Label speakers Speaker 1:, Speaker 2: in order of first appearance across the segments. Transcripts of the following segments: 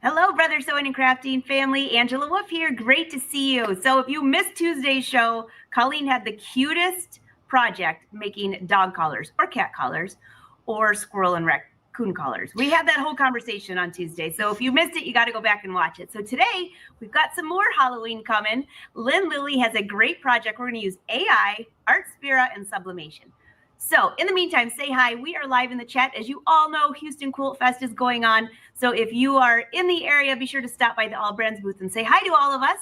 Speaker 1: Hello, Brother Sewing and Crafting family. Angela Wolf here. Great to see you. So if you missed Tuesday's show, Colleen had the cutest project making dog collars or cat collars or squirrel and raccoon collars. We had that whole conversation on Tuesday. So if you missed it, you got to go back and watch it. So today we've got some more Halloween coming. Lynn Lilly has a great project. We're going to use AI, Artspira, and Sublimation. So in the meantime, say hi. We are live in the chat. As you all know, Houston Quilt Fest is going on. So if you are in the area, be sure to stop by the All Brands booth and say hi to all of us.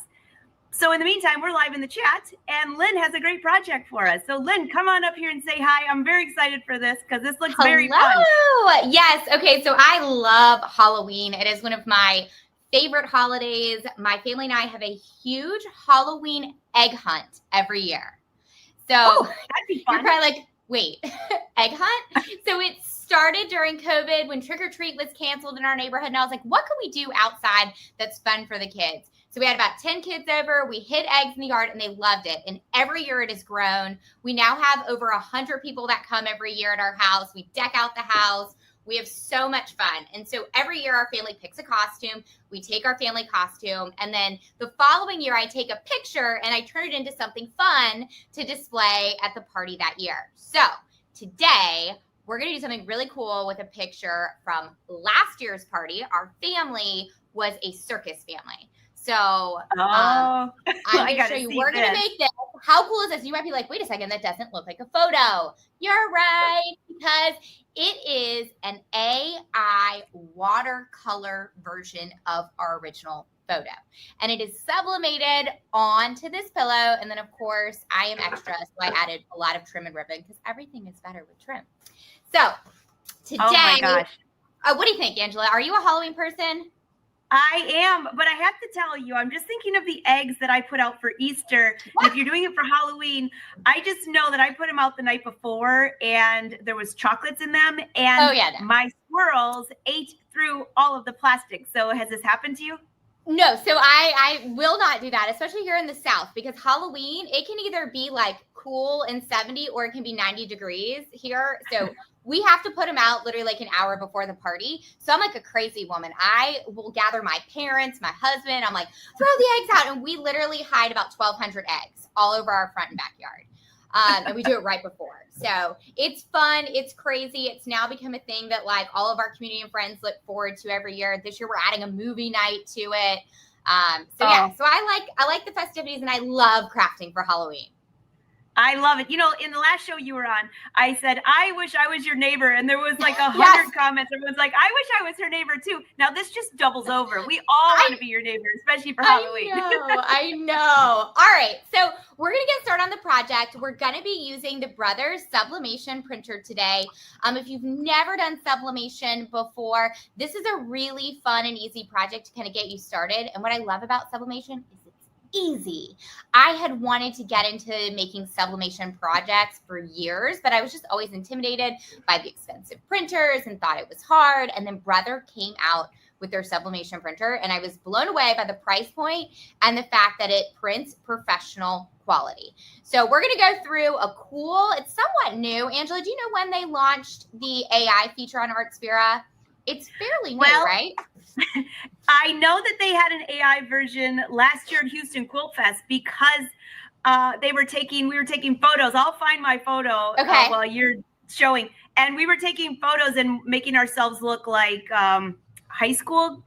Speaker 1: So in the meantime, we're live in the chat, and Lynn has a great project for us. So Lynn, come on up here and say hi. I'm very excited for this because this looks very fun.
Speaker 2: Yes. Okay. So I love Halloween. It is one of my favorite holidays. My family and I have a huge Halloween egg hunt every year. So
Speaker 1: that'd be fun.
Speaker 2: You're probably like, wait, egg hunt? So it started during COVID when trick or treat was canceled in our neighborhood. And I was like, what can we do outside that's fun for the kids? So we had about 10 kids over. We hid eggs in the yard and they loved it. And every year it has grown. We now have over 100 people that come every year at our house. We deck out the house. We have so much fun. And so every year our family picks a costume. We take our family costume. And then the following year I take a picture and I turn it into something fun to display at the party that year. So today we're going to do something really cool with a picture from last year's party. Our family was a circus family. So I'm going to show you. We're going to make this. How cool is this? You might be like, wait a second, that doesn't look like a photo. You're right, because it is an AI watercolor version of our original photo. And it is sublimated onto this pillow. And then, of course, I am extra, so I added a lot of trim and ribbon because everything is better with trim. So today,
Speaker 1: oh my gosh.
Speaker 2: What do you think, Angela? Are you a Halloween person?
Speaker 1: I am, but I have to tell you, I'm just thinking of the eggs that I put out for Easter. And if you're doing it for Halloween, I just know that I put them out the night before and there was chocolates in them. And my squirrels ate through all of the plastic. So has this happened to you?
Speaker 2: No, so I will not do that, especially here in the South, because Halloween, it can either be like cool and 70 or it can be 90 degrees here. So we have to put them out literally like an hour before the party. So I'm like a crazy woman. I will gather my parents, my husband. I'm like, throw the eggs out. And we literally hide about 1,200 eggs all over our front and backyard. And we do it right before. So it's fun. It's crazy. It's now become a thing that like all of our community and friends look forward to every year. This year we're adding a movie night to it. So I like the festivities and I love crafting for Halloween.
Speaker 1: I love it. You know, in the last show you were on, I said, I wish I was your neighbor. And there was like 100 comments. Everyone's like, I wish I was her neighbor too. Now this just doubles over. We all want to be your neighbor, especially for Halloween.
Speaker 2: I know. All right. So we're going to get started on the project. We're going to be using the Brothers Sublimation printer today. If you've never done sublimation before, this is a really fun and easy project to kind of get you started. And what I love about sublimation is easy. I had wanted to get into making sublimation projects for years, but I was just always intimidated by the expensive printers and thought it was hard. And then Brother came out with their sublimation printer and I was blown away by the price point and the fact that it prints professional quality. So we're going to go through it's somewhat new. Angela, do you know when they launched the AI feature on Artspira? It's fairly new, right?
Speaker 1: I know that they had an AI version last year at Houston Quilt Fest because we were taking photos. I'll find my photo while you're showing. And we were taking photos and making ourselves look like high school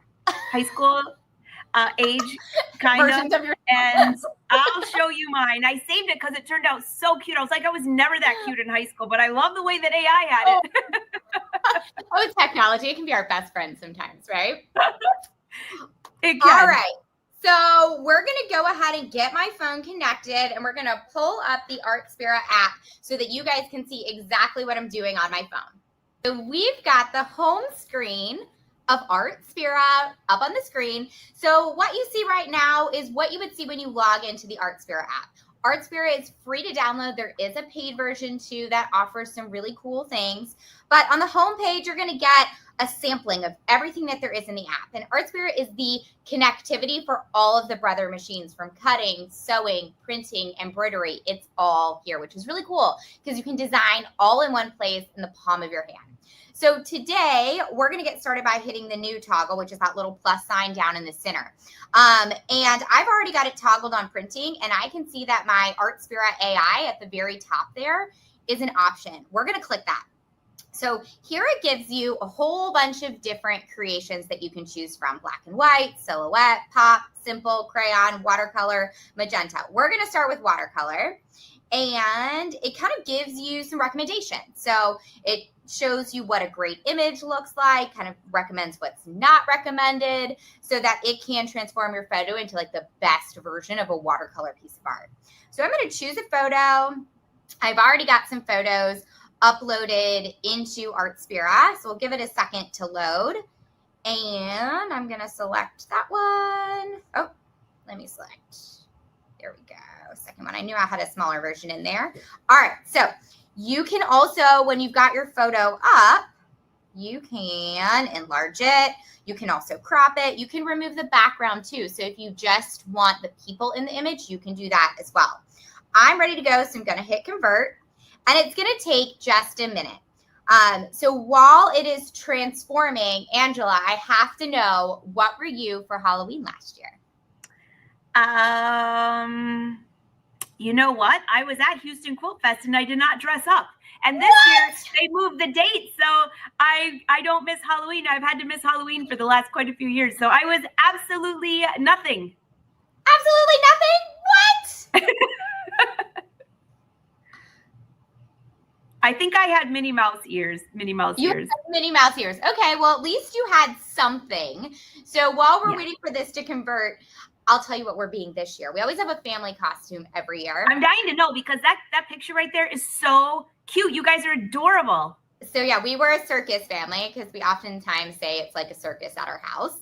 Speaker 1: age, kind of. And I'll show you mine. I saved it because it turned out so cute. I was like, I was never that cute in high school, but I love the way that AI had it.
Speaker 2: It's technology. It can be our best friend sometimes, right?
Speaker 1: It can.
Speaker 2: All right. So we're going to go ahead and get my phone connected and we're going to pull up the Artspira app so that you guys can see exactly what I'm doing on my phone. So we've got the home screen of Artspira up on the screen. So what you see right now is what you would see when you log into the Artspira app. Artspira is free to download. There is a paid version too that offers some really cool things. But on the home page, you're going to get a sampling of everything that there is in the app. And Artspira is the connectivity for all of the Brother machines, from cutting, sewing, printing, embroidery. It's all here, which is really cool because you can design all in one place in the palm of your hand. So today we're going to get started by hitting the new toggle, which is that little plus sign down in the center. And I've already got it toggled on printing, and I can see that my Artspira AI at the very top there is an option. We're going to click that. So here it gives you a whole bunch of different creations that you can choose from: black and white, silhouette, pop, simple, crayon, watercolor, magenta. We're going to start with watercolor, and it kind of gives you some recommendations. So it shows you what a great image looks like, kind of recommends what's not recommended, so that it can transform your photo into like the best version of a watercolor piece of art. So I'm going to choose a photo. I've already got some photos uploaded into Artspira, so we'll give it a second to load. And I'm going to select that one. Oh, let me select. There we go. Second one. I knew I had a smaller version in there. All right. So you can also, when you've got your photo up, you can enlarge it. You can also crop it. You can remove the background too. So if you just want the people in the image, you can do that as well. I'm ready to go. So I'm going to hit convert, and it's going to take just a minute. So while it is transforming, Angela, I have to know, what were you for Halloween last year?
Speaker 1: You know what? I was at Houston Quilt Fest and I did not dress up. And this year they moved the date, so I don't miss Halloween. I've had to miss Halloween for the last quite a few years. So I was absolutely nothing.
Speaker 2: Absolutely nothing? What?
Speaker 1: I think I had Minnie Mouse ears. Minnie Mouse ears.
Speaker 2: Minnie Mouse ears. Okay, well, at least you had something. So while we're waiting for this to convert, I'll tell you what we're being this year. We always have a family costume every year.
Speaker 1: I'm dying to know, because that picture right there is so cute. You guys are adorable.
Speaker 2: So yeah, we were a circus family because we oftentimes say it's like a circus at our house.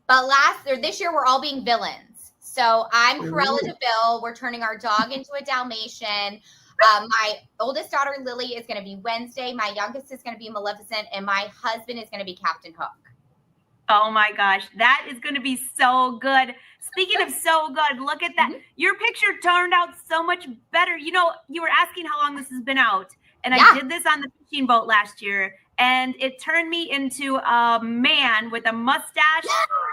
Speaker 2: But this year we're all being villains. So I'm Cruella de Vil. We're turning our dog into a Dalmatian. My oldest daughter, Lily, is going to be Wednesday. My youngest is going to be Maleficent. And my husband is going to be Captain Hook.
Speaker 1: Oh my gosh, that is going to be so good. Speaking of so good, look at that. Your picture turned out so much better. You know, you were asking how long this has been out. And I did this on the fishing boat last year. And it turned me into a man with a mustache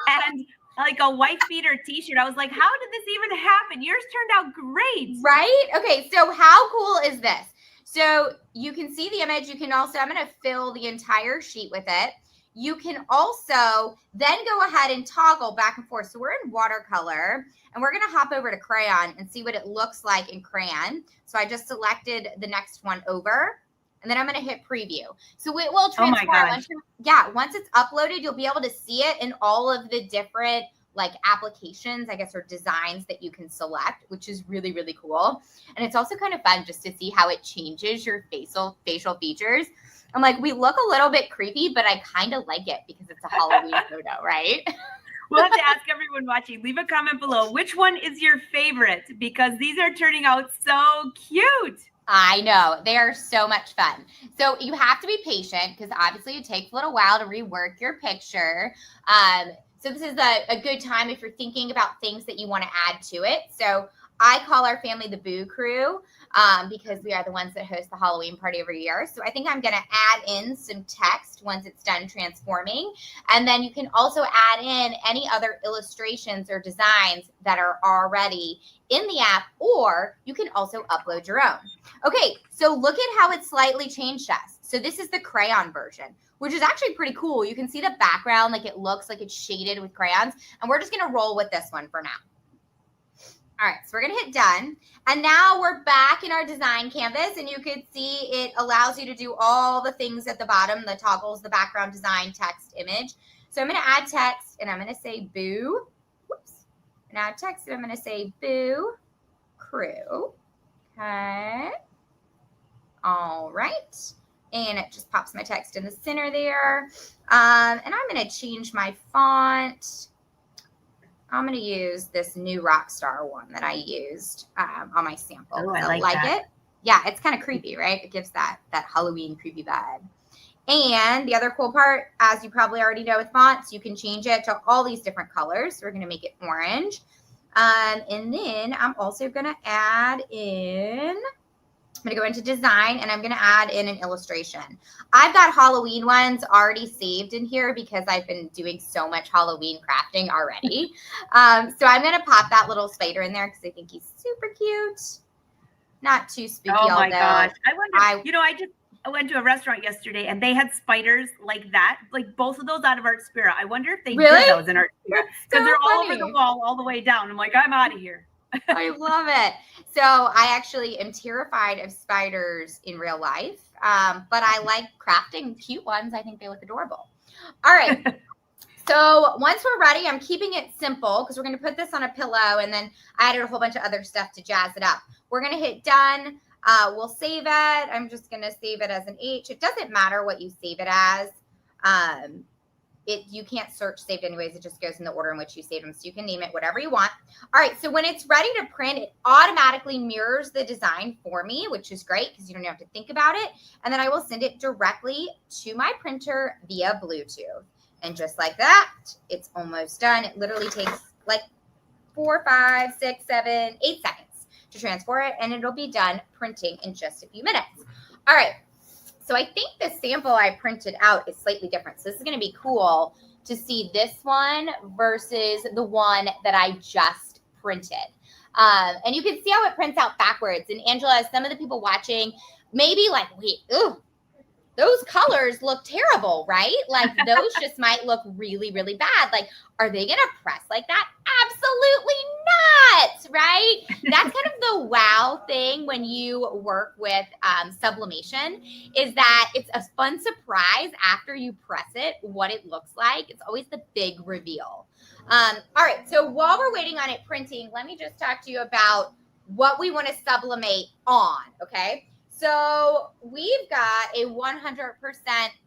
Speaker 1: and like a wife beater t-shirt. I was like, how did this even happen? Yours turned out great.
Speaker 2: Right? Okay, so how cool is this? So you can see the image. You can also, I'm going to fill the entire sheet with it. You can also then go ahead and toggle back and forth. So we're in watercolor, and we're going to hop over to crayon and see what it looks like in crayon. So I just selected the next one over, and then I'm going to hit preview. So it will transform.
Speaker 1: Oh my gosh.
Speaker 2: Once it's uploaded, you'll be able to see it in all of the different like applications, I guess, or designs that you can select, which is really, really cool. And it's also kind of fun just to see how it changes your facial features. I'm like, we look a little bit creepy, but I kind of like it because it's a Halloween photo, right?
Speaker 1: We'll have to ask everyone watching, leave a comment below. Which one is your favorite? Because these are turning out so cute.
Speaker 2: I know. They are so much fun. So you have to be patient because obviously it takes a little while to rework your picture. So this is a good time if you're thinking about things that you want to add to it. So I call our family the Boo Crew because we are the ones that host the Halloween party every year. So I think I'm going to add in some text once it's done transforming. And then you can also add in any other illustrations or designs that are already in the app, or you can also upload your own. Okay, so look at how it slightly changed us. So this is the crayon version, which is actually pretty cool. You can see the background, like it looks like it's shaded with crayons. And we're just going to roll with this one for now. All right, so we're going to hit done. And now we're back in our design canvas, and you can see it allows you to do all the things at the bottom, the toggles, the background design, text, image. So I'm going to add text, and I'm going to say Boo. Whoops. And add text, and I'm going to say Boo Crew. Okay. All right. And it just pops my text in the center there. And I'm going to change my font. I'm going to use this new Rockstar one that I used on my sample.
Speaker 1: Oh, I like
Speaker 2: it. Yeah, it's kind of creepy, right? It gives that Halloween creepy vibe. And the other cool part, as you probably already know with fonts, you can change it to all these different colors. So we're going to make it orange. And then I'm also going to add in, I'm going to go into design and I'm going to add in an illustration. I've got Halloween ones already saved in here because I've been doing so much Halloween crafting already. So I'm going to pop that little spider in there because I think he's super cute. Not too spooky.
Speaker 1: Oh my gosh. I wonder, I went to a restaurant yesterday and they had spiders like that, like both of those out of Artspira. I wonder if they did those in Artspira because they're all over the wall, all the way down. I'm like, I'm out of here.
Speaker 2: I love it. So I actually am terrified of spiders in real life, but I like crafting cute ones. I think they look adorable. All right. So once we're ready, I'm keeping it simple because we're going to put this on a pillow and then I added a whole bunch of other stuff to jazz it up. We're going to hit done. We'll save it. I'm just going to save it as an H. It doesn't matter what you save it as. You can't search saved anyways. It just goes in the order in which you saved them. So you can name it whatever you want. All right. So when it's ready to print, it automatically mirrors the design for me, which is great because you don't have to think about it. And then I will send it directly to my printer via Bluetooth. And just like that, it's almost done. It literally takes like 4, 5, 6, 7, 8 seconds to transfer it, and it'll be done printing in just a few minutes. All right. So I think the sample I printed out is slightly different. So this is going to be cool to see this one versus the one that I just printed. And you can see how it prints out backwards. And Angela, some of the people watching may be like, wait, ooh, those colors look terrible, right? Like those just might look really, really bad. Like, are they going to press like that? Absolutely not, right? That's kind of the wow thing when you work with sublimation is that it's a fun surprise after you press it, what it looks like. It's always the big reveal. All right. So while we're waiting on it printing, let me just talk to you about what we want to sublimate on. Okay. So we've got a 100%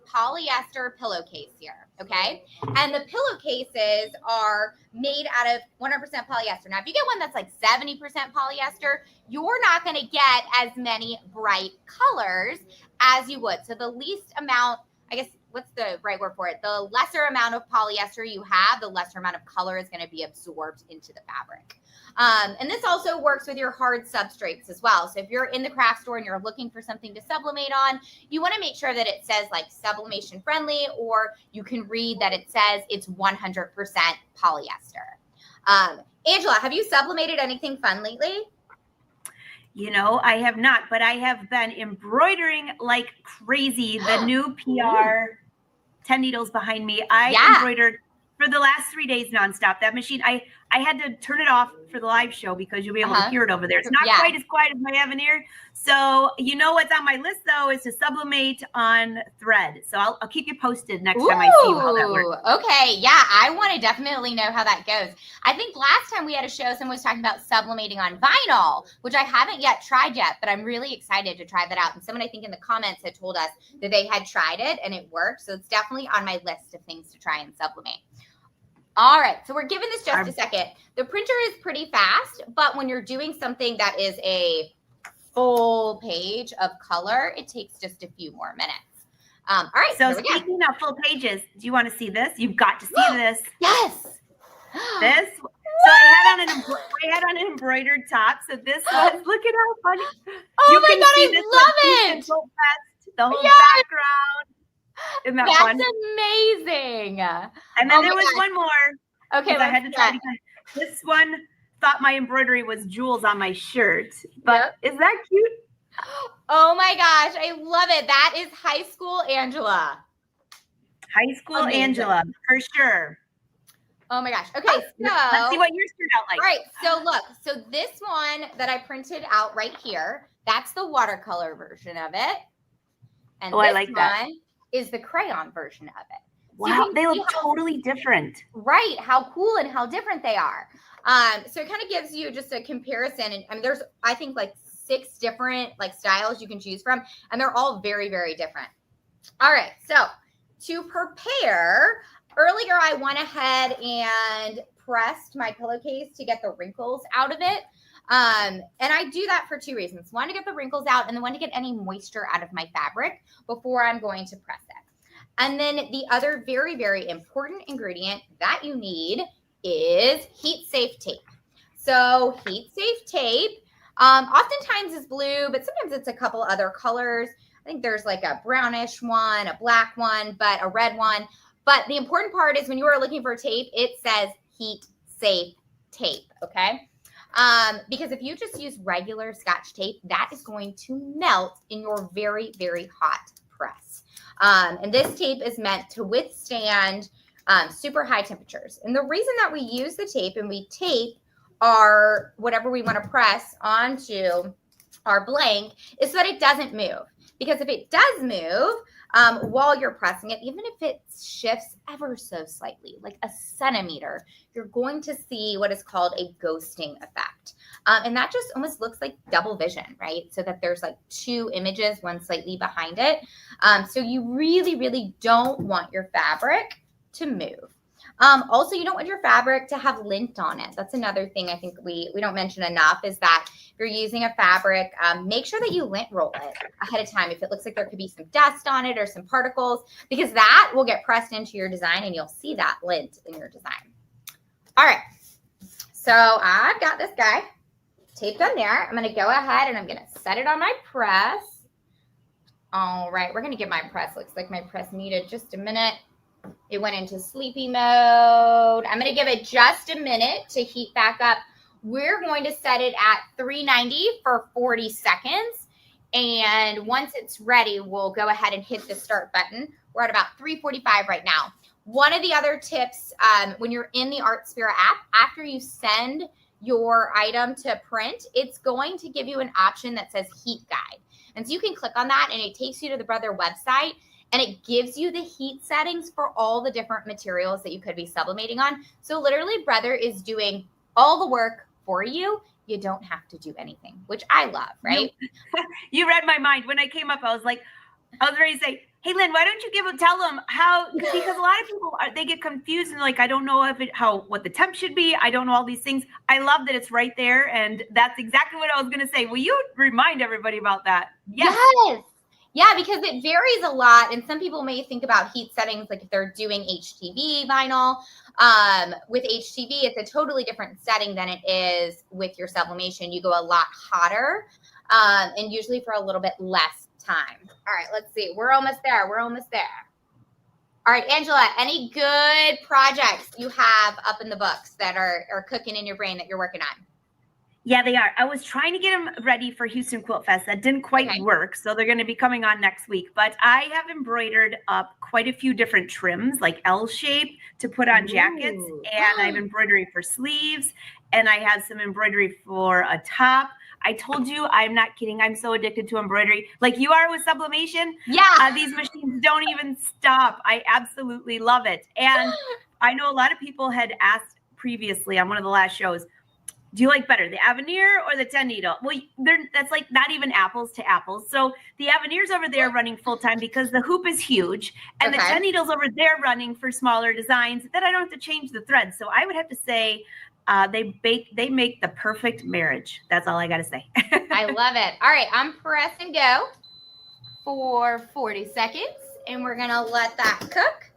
Speaker 2: polyester pillowcase here, okay? And the pillowcases are made out of 100% polyester. Now, if you get one that's like 70% polyester, you're not going to get as many bright colors as you would. So the least amount, I guess, what's the right word for it? The lesser amount of polyester you have, the lesser amount of color is going to be absorbed into the fabric. And this also works with your hard substrates as well. So if you're in the craft store and you're looking for something to sublimate on, you want to make sure that it says like sublimation friendly, or you can read that it says it's 100% polyester. Angela, have you sublimated anything fun lately?
Speaker 1: You know, I have not, but I have been embroidering like crazy. The new PR 10 needles behind me. I embroidered for the last 3 days nonstop. That machine, I had to turn it off for the live show because you'll be able to hear it over there. It's not quite as quiet as my Avenir. So you know what's on my list though is to sublimate on thread. So I'll keep you posted next time I see how that works.
Speaker 2: Okay, yeah, I want to definitely know how that goes. I think last time we had a show, someone was talking about sublimating on vinyl, which I haven't yet tried yet, but I'm really excited to try that out. And someone I think in the comments had told us that they had tried it and it worked. So it's definitely on my list of things to try and sublimate. All right, so we're giving this just a second. The printer is pretty fast, but when you're doing something that is a full page of color, it takes just a few more minutes. All right.
Speaker 1: So speaking of full pages, do you want to see this? You've got to see this.
Speaker 2: Yes.
Speaker 1: This. So I had on an embroidered top. So this was, look at how funny.
Speaker 2: Oh you my God, I love it.
Speaker 1: The whole background. Isn't that fun?
Speaker 2: That's amazing.
Speaker 1: And then there was one more.
Speaker 2: Okay,
Speaker 1: I had to try to this one thought my embroidery was jewels on my shirt. But is that cute?
Speaker 2: Oh my gosh, I love it. That is high school Angela.
Speaker 1: High school Angela, for sure.
Speaker 2: Oh my gosh. Okay,
Speaker 1: so let's see what yours turned out like.
Speaker 2: All right, so look, so this one that I printed out right here, that's the watercolor version of it. And this
Speaker 1: I like that.
Speaker 2: one is the crayon version of it.
Speaker 1: Wow, so they look totally different.
Speaker 2: Right, how cool and how different they are. So it kind of gives you just a comparison. And I mean, there's, I think, like 6 different like styles you can choose from, and they're all very, very different. All right, so to prepare, earlier I went ahead and pressed my pillowcase to get the wrinkles out of it. And I do that for 2 reasons. One, to get the wrinkles out, and then one, to get any moisture out of my fabric before I'm going to press it. And then the other very, very important ingredient that you need is heat safe tape. So heat safe tape oftentimes is blue, but sometimes it's a couple other colors. I think there's like a brownish one, a black one, but a red one. But the important part is when you are looking for tape, it says heat safe tape, okay? Because if you just use regular Scotch tape, that is going to melt in your very, very hot press. And this tape is meant to withstand super high temperatures. And the reason that we use the tape and we tape our whatever we want to press onto our blank is so that it doesn't move. Because if it does move while you're pressing it, even if it shifts ever so slightly, like a centimeter, you're going to see what is called a ghosting effect. And that just almost looks like double vision, right? So that there's like two images, one slightly behind it. So you really, really don't want your fabric to move. Also, you don't want your fabric to have lint on it. That's another thing I think we don't mention enough is that if you're using a fabric, make sure that you lint roll it ahead of time if it looks like there could be some dust on it or some particles, because that will get pressed into your design and you'll see that lint in your design. All right, so I've got this guy taped on there. I'm going to go ahead and I'm going to set it on my press. All right, we're going to get my press. Looks like my press muted just a minute. It went into sleepy mode. I'm going to give it just a minute to heat back up. We're going to set it at 390 for 40 seconds. And once it's ready, we'll go ahead and hit the start button. We're at about 345 right now. One of the other tips when you're in the Artspira app, after you send your item to print, it's going to give you an option that says heat guide. And so you can click on that and it takes you to the Brother website. And it gives you the heat settings for all the different materials that you could be sublimating on. So literally Brother is doing all the work for you. You don't have to do anything, which I love, right?
Speaker 1: You read my mind. When I came up, I was ready to say, hey, Lynn, why don't you tell them how, because a lot of people, they get confused and like, I don't know what the temp should be. I don't know all these things. I love that it's right there. And that's exactly what I was going to say. Will you remind everybody about that?
Speaker 2: Yes. Yeah, because it varies a lot. And some people may think about heat settings, like if they're doing HTV vinyl. With HTV, it's a totally different setting than it is with your sublimation. You go a lot hotter and usually for a little bit less time. All right, let's see. We're almost there. All right, Angela, any good projects you have up in the books that are cooking in your brain that you're working on?
Speaker 1: Yeah, they are. I was trying to get them ready for Houston Quilt Fest. That didn't quite work. So they're going to be coming on next week. But I have embroidered up quite a few different trims, like L shape to put on jackets. And I have embroidery for sleeves. And I have some embroidery for a top. I told you, I'm not kidding. I'm so addicted to embroidery. Like you are with sublimation.
Speaker 2: Yeah.
Speaker 1: These machines don't even stop. I absolutely love it. And I know a lot of people had asked previously on one of the last shows, do you like better the Avenir or the 10 needle? Well, that's like not even apples to apples. So the Avenir's over there running full time because the hoop is huge, and the 10 needles over there running for smaller designs that I don't have to change the threads. So I would have to say they make the perfect marriage. That's all I got to say.
Speaker 2: I love it. All right, I'm press and go for 40 seconds, and we're gonna let that cook.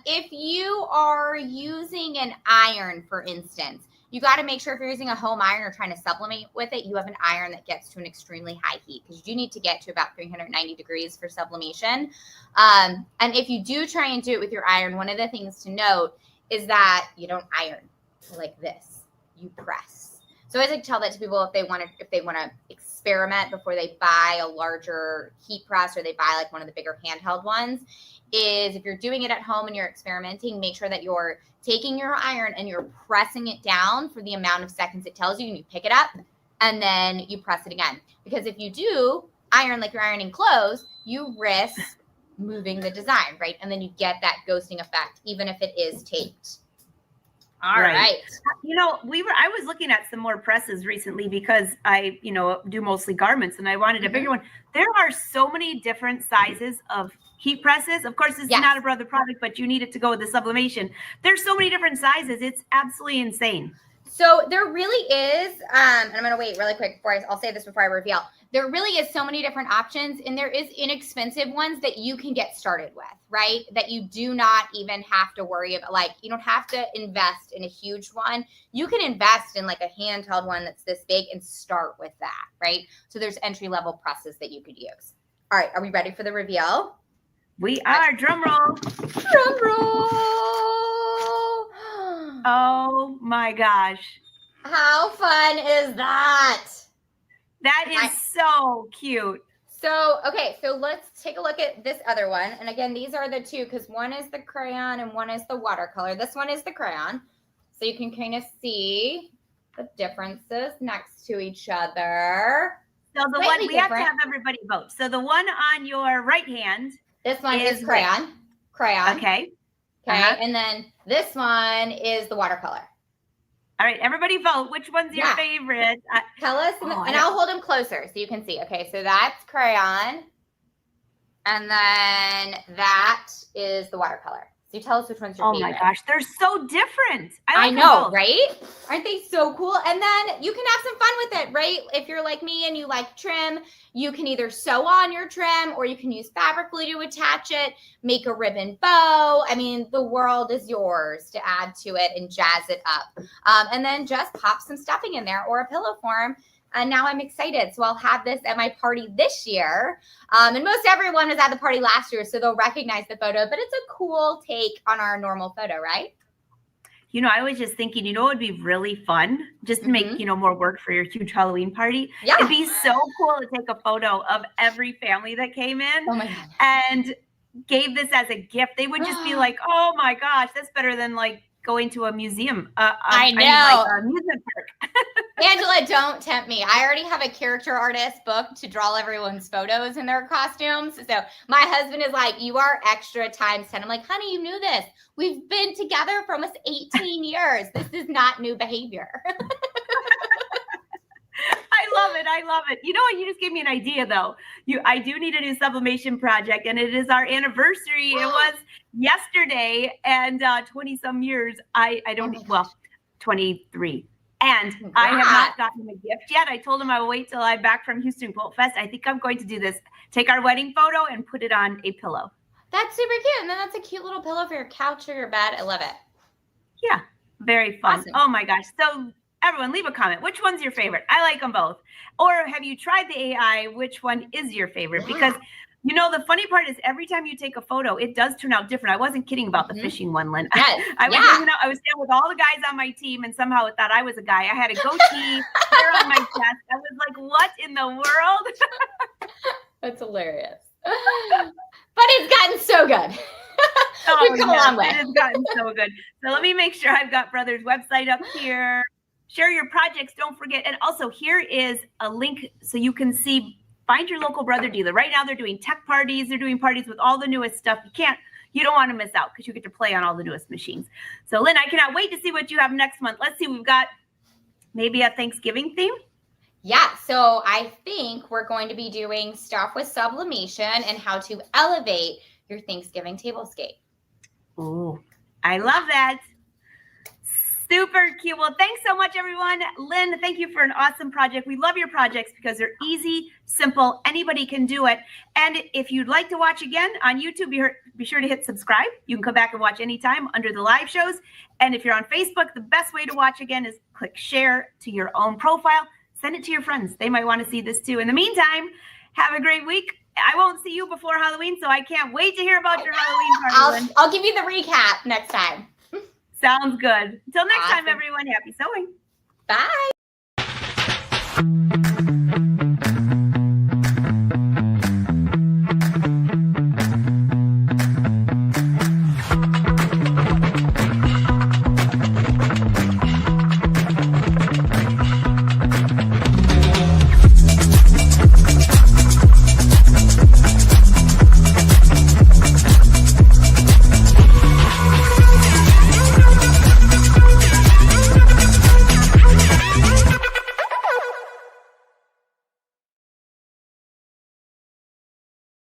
Speaker 2: If you are using an iron, for instance, you got to make sure if you're using a home iron or trying to sublimate with it, you have an iron that gets to an extremely high heat because you do need to get to about 390 degrees for sublimation. And if you do try and do it with your iron, one of the things to note is that you don't iron like this. You press. So I always like to tell that to people if they want to experiment before they buy a larger heat press or they buy like one of the bigger handheld ones, is if you're doing it at home and you're experimenting, make sure that you're taking your iron and you're pressing it down for the amount of seconds it tells you, and you pick it up and then you press it again. Because if you do iron like you're ironing clothes, you risk moving the design, right? And then you get that ghosting effect, even if it is taped. All right.
Speaker 1: You know, I was looking at some more presses recently because I, do mostly garments and I wanted a bigger one. There are so many different sizes of heat presses. Of course, this is not a Brother product, but you need it to go with the sublimation. There's so many different sizes. It's absolutely insane.
Speaker 2: So there really is, and I'm going to wait really quick I'll say this before I reveal. There really is so many different options, and there is inexpensive ones that you can get started with, right? That you do not even have to worry about. Like, you don't have to invest in a huge one. You can invest in like a handheld one that's this big and start with that, right? So there's entry-level presses that you could use. All right, are we ready for the reveal?
Speaker 1: We are. Drum roll.
Speaker 2: Drum roll.
Speaker 1: Oh my gosh.
Speaker 2: How fun is that?
Speaker 1: That is so cute.
Speaker 2: So, okay, so let's take a look at this other one. And again, these are the two because one is the crayon and one is the watercolor. This one is the crayon. So you can kind of see the differences next to each other.
Speaker 1: So the one, we have to have everybody vote. So the one on your right hand.
Speaker 2: This one is crayon. Crayon.
Speaker 1: Okay.
Speaker 2: Okay, and then this one is the watercolor.
Speaker 1: All right, everybody vote. Which one's your favorite?
Speaker 2: Tell us, and I'll hold them closer so you can see. Okay, so that's crayon, and then that is the watercolor. So you tell us which one's your favorite.
Speaker 1: Oh my gosh, they're so different.
Speaker 2: I know, right? Aren't they so cool? And then you can have some fun with it, right? If you're like me and you like trim, you can either sew on your trim or you can use fabric glue to attach it, make a ribbon bow. I mean, the world is yours to add to it and jazz it up. And then just pop some stuffing in there or a pillow form. And now I'm excited. So I'll have this at my party this year. And most everyone was at the party last year, so they'll recognize the photo. But it's a cool take on our normal photo, right?
Speaker 1: You know, I was just thinking, it would be really fun just to make, more work for your huge Halloween party. Yeah. It'd be so cool to take a photo of every family that came in and gave this as a gift. They would just be like, oh my gosh, that's better than like going to a museum.
Speaker 2: I know.
Speaker 1: Like a amusement park.
Speaker 2: Angela, don't tempt me. I already have a character artist booked to draw everyone's photos in their costumes. So my husband is like, you are extra times 10. I'm like, honey, you knew this. We've been together for almost 18 years. This is not new behavior.
Speaker 1: I love it. You know what? You just gave me an idea though. I do need a new sublimation project and it is our anniversary. It was yesterday and 20 some years. I don't, 23. And I have not gotten him a gift yet. I told him I will wait till I'm back from Houston Quilt Fest. I think I'm going to do this. Take our wedding photo and put it on a pillow.
Speaker 2: That's super cute. And then that's a cute little pillow for your couch or your bed. I love it.
Speaker 1: Yeah, very fun.
Speaker 2: Awesome.
Speaker 1: Oh my gosh. So everyone leave a comment. Which one's your favorite? I like them both. Or have you tried the AI? Which one is your favorite? Because the funny part is every time you take a photo, it does turn out different. I wasn't kidding about the fishing one, Lynn.
Speaker 2: Yes.
Speaker 1: I was there with all the guys on my team and somehow it thought I was a guy. I had a goatee, hair on my chest. I was like, what in the world?
Speaker 2: That's hilarious. But it's gotten so good. We've come a long way.
Speaker 1: It has gotten so good. So let me make sure I've got Brother's website up here. Share your projects. Don't forget. And also here is a link so you can see, find your local Brother dealer. Right now they're doing tech parties. They're doing parties with all the newest stuff. You don't want to miss out because you get to play on all the newest machines. So Lynn, I cannot wait to see what you have next month. Let's see. We've got maybe a Thanksgiving theme.
Speaker 2: Yeah, so I think we're going to be doing stuff with sublimation and how to elevate your Thanksgiving tablescape.
Speaker 1: Oh, I love that. Super cute. Well, thanks so much, everyone. Lynn, thank you for an awesome project. We love your projects because they're easy, simple. Anybody can do it. And if you'd like to watch again on YouTube, be sure to hit subscribe. You can come back and watch anytime under the live shows. And if you're on Facebook, the best way to watch again is click share to your own profile. Send it to your friends. They might want to see this too. In the meantime, have a great week. I won't see you before Halloween, so I can't wait to hear about your Halloween party.
Speaker 2: I'll give you the recap next time.
Speaker 1: Sounds good. Until next time, everyone, happy sewing.
Speaker 2: Bye.